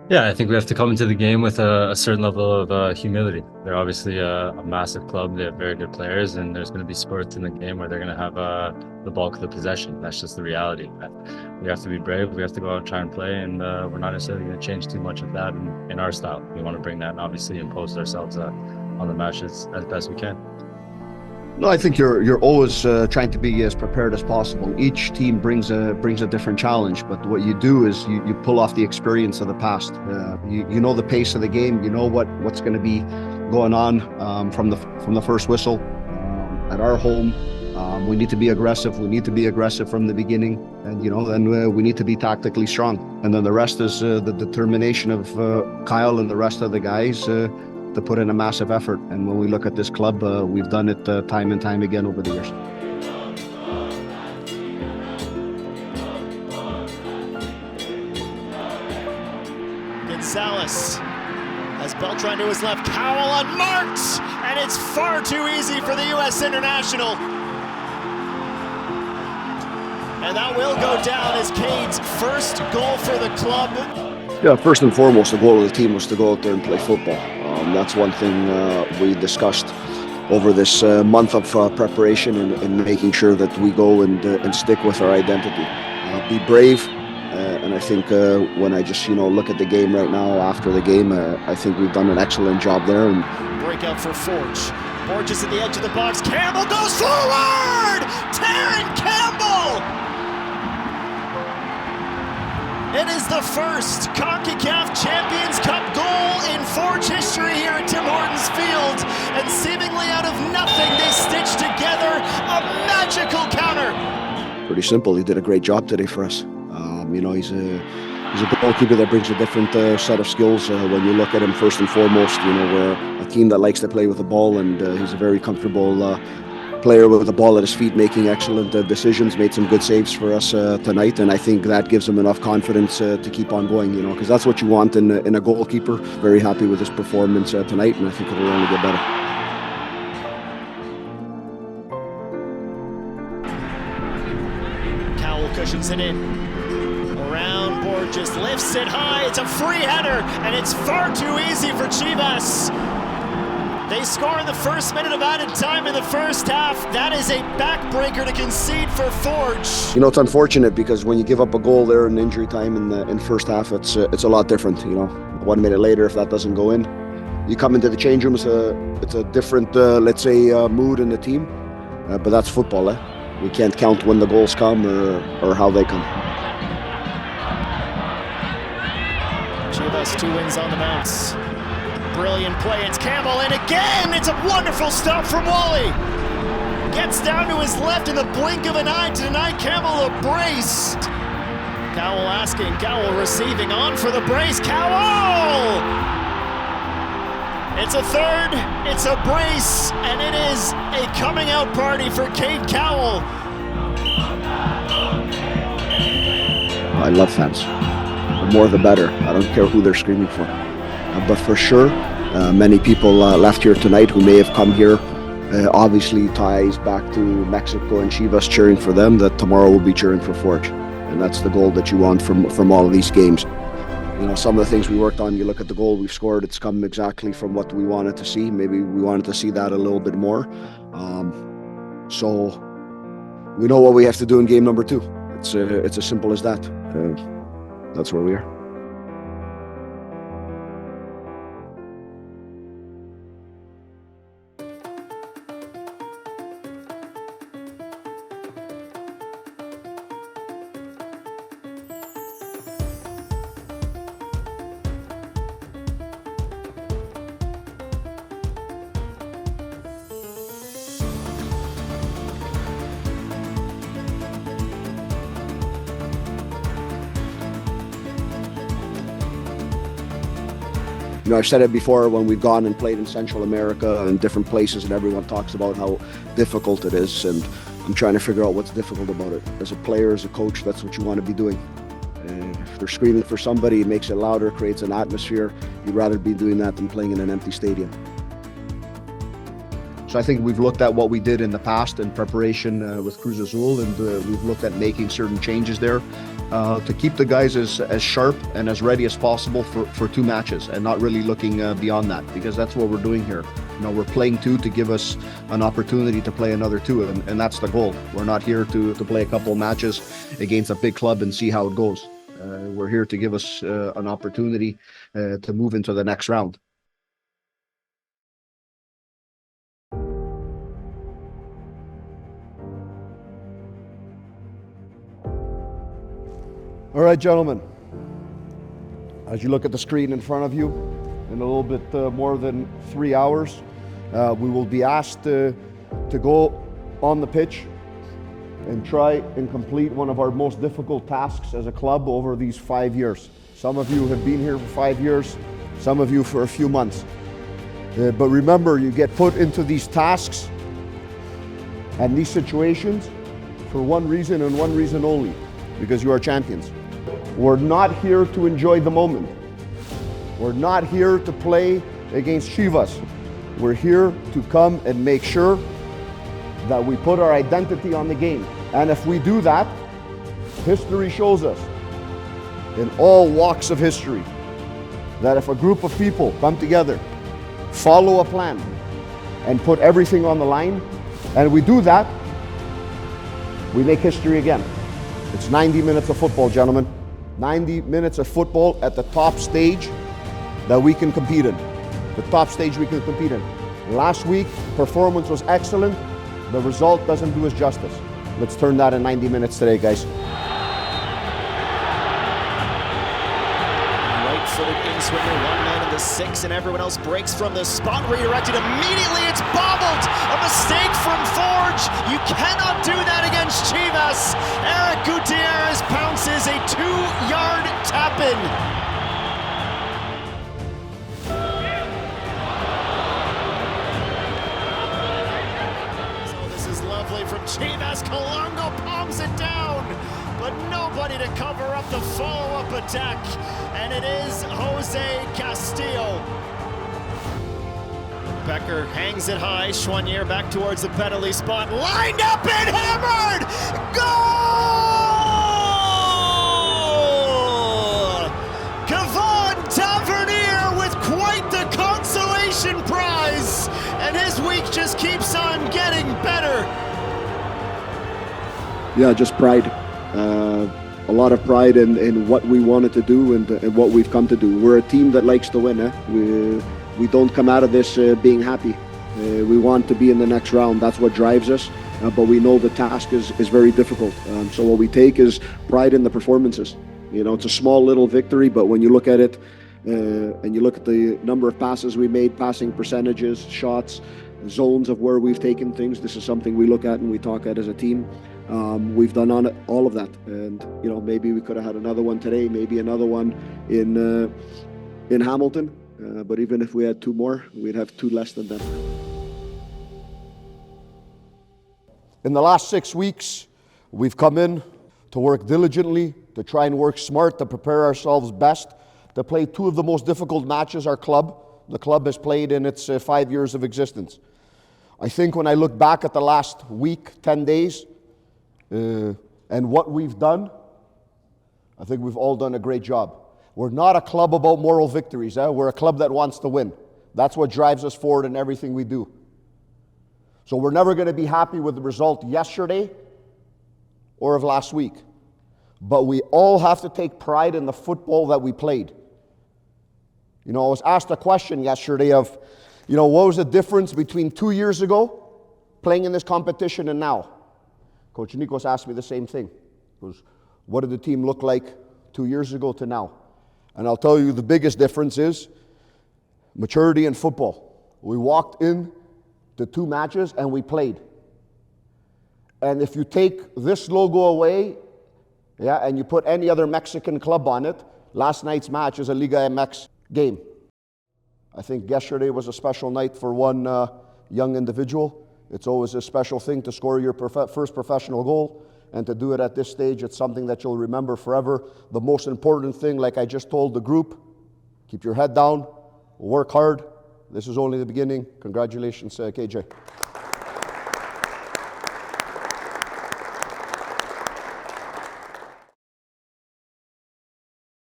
Yeah, I think we have to come into the game with a certain level of humility. They're obviously a massive club. They have very good players, and there's going to be spurts in the game where they're going to have the bulk of the possession. That's just the reality. We have to be brave. We have to go out and try and play, and we're not necessarily going to change too much of that in our style. We want to bring that and obviously impose ourselves on the matches as best we can. No, I think you're always trying to be as prepared as possible. Each team brings a different challenge, but what you do is you pull off the experience of the past. You know the pace of the game. You know what's going to be going on from the first whistle. At our home, we need to be aggressive. We need to be aggressive from the beginning, and then we need to be tactically strong. And then the rest is the determination of Kyle and the rest of the guys. To put in a massive effort. And when we look at this club, we've done it time and time again over the years. Gonzalez has Beltran to his left, Cowell unmarked, and it's far too easy for the U.S. international. And that will go down as Cade's first goal for the club. Yeah, first and foremost, the goal of the team was to go out there and play football. That's one thing we discussed over this month of preparation and making sure that we go and stick with our identity. Be brave, and I think when I just look at the game right now after the game, I think we've done an excellent job there. And breakout for Forge. Forge is at the edge of the box. Campbell goes forward. Taryn Campbell. It is the first CONCACAF Champions Cup goal in Forge history here at Tim Hortons Field. And seemingly out of nothing, they stitched together a magical counter. Pretty simple. He did a great job today for us. He's a goalkeeper that brings a different set of skills. When you look at him, first and foremost, we're a team that likes to play with the ball, and he's a very comfortable player with the ball at his feet, making excellent decisions, made some good saves for us tonight, and I think that gives him enough confidence to keep on going, because that's what you want in a goalkeeper. Very happy with his performance tonight, and I think it'll only get better. Cowell cushions it in. Around Borges, lifts it high, it's a free header, and it's far too easy for Chivas. They score in the first minute of added time in the first half. That is a backbreaker to concede for Forge. It's unfortunate because when you give up a goal there in injury time in first half, it's a lot different. 1 minute later, if that doesn't go in, you come into the change room. It's a different, mood in the team. But that's football. We can't count when the goals come or how they come. Chivas 2 wins on the bounce. Brilliant play, it's Campbell, and again, it's a wonderful stop from Wally. Gets down to his left in the blink of an eye to deny Campbell a brace. Cowell asking, Cowell receiving, on for the brace, Cowell! It's a third, it's a brace, and it is a coming out party for Cade Cowell. I love fans. The more the better. I don't care who they're screaming for. But for sure, many people left here tonight who may have come here, obviously ties back to Mexico and Chivas cheering for them, that tomorrow will be cheering for Forge. And that's the goal that you want from all of these games. Some of the things we worked on, you look at the goal we've scored, it's come exactly from what we wanted to see. Maybe we wanted to see that a little bit more. So we know what we have to do in game number 2. It's as simple as that. That's where we are. I've said it before when we've gone and played in Central America and different places, and everyone talks about how difficult it is, and I'm trying to figure out what's difficult about it. As a player, as a coach, that's what you want to be doing. If they're screaming for somebody, it makes it louder, creates an atmosphere. You'd rather be doing that than playing in an empty stadium. So I think we've looked at what we did in the past in preparation with Cruz Azul, and we've looked at making certain changes there. to keep the guys as sharp and as ready as possible for 2 matches and not really looking beyond that, because that's what we're doing here. We're playing 2 to give us an opportunity to play another 2, and that's the goal. We're not here to play a couple matches against a big club and see how it goes. We're here to give us an opportunity to move into the next round. All right, gentlemen, as you look at the screen in front of you, in a little bit more than 3 hours, we will be asked to go on the pitch and try and complete one of our most difficult tasks as a club over these 5 years. Some of you have been here for 5 years, some of you for a few months. But remember, you get put into these tasks and these situations for one reason and one reason only, because you are champions. We're not here to enjoy the moment. We're not here to play against Chivas. We're here to come and make sure that we put our identity on the game. And if we do that, history shows us, in all walks of history, that if a group of people come together, follow a plan, and put everything on the line, and we do that, we make history again. It's 90 minutes of football, gentlemen. 90 minutes of football at the top stage that we can compete in. The top stage we can compete in. Last week, performance was excellent. The result doesn't do us justice. Let's turn that in 90 minutes today, guys. Right-footed in-swinger, one man in the 6, and everyone else breaks from the spot. Redirected immediately, it's bobbled! A mistake from Forge! You cannot do that against Chivas! Eric Gutierrez pounces a 2-yard tap-in. From Chivas, Colongo palms it down, but nobody to cover up the follow-up attack, and it is Jose Castillo. Becker hangs it high, Chouanier back towards the penalty spot, lined up and hammered! Goal! Kevon Tavernier with quite the consolation prize, and his week just keeps on getting better. Yeah, just pride. A lot of pride in what we wanted to do and what we've come to do. We're a team that likes to win. We don't come out of this being happy. We want to be in the next round. That's what drives us. But we know the task is very difficult. So what we take is pride in the performances. It's a small little victory, but when you look at it and you look at the number of passes we made, passing percentages, shots, zones of where we've taken things, this is something we look at and we talk at as a team. We've done on it, all of that, and maybe we could have had another one today, maybe another one in Hamilton, but even if we had 2 more, we'd have 2 less than that. In the last 6 weeks, we've come in to work diligently, to try and work smart, to prepare ourselves best, to play 2 of the most difficult matches the club has played in its 5 years of existence. I think when I look back at the last week, 10 days, and what we've done, I think we've all done a great job. We're not a club about moral victories. We're a club that wants to win. That's what drives us forward in everything we do. So we're never going to be happy with the result yesterday or of last week. But we all have to take pride in the football that we played. I was asked a question yesterday of, what was the difference between 2 years ago playing in this competition and now? Coach Nikos asked me the same thing. He goes, what did the team look like 2 years ago to now? And I'll tell you the biggest difference is maturity in football. We walked in to 2 matches and we played. And if you take this logo away, and you put any other Mexican club on it, last night's match is a Liga MX game. I think yesterday was a special night for one young individual. It's always a special thing to score your first professional goal, and to do it at this stage, it's something that you'll remember forever. The most important thing, like I just told the group, keep your head down, work hard. This is only the beginning. Congratulations, KJ.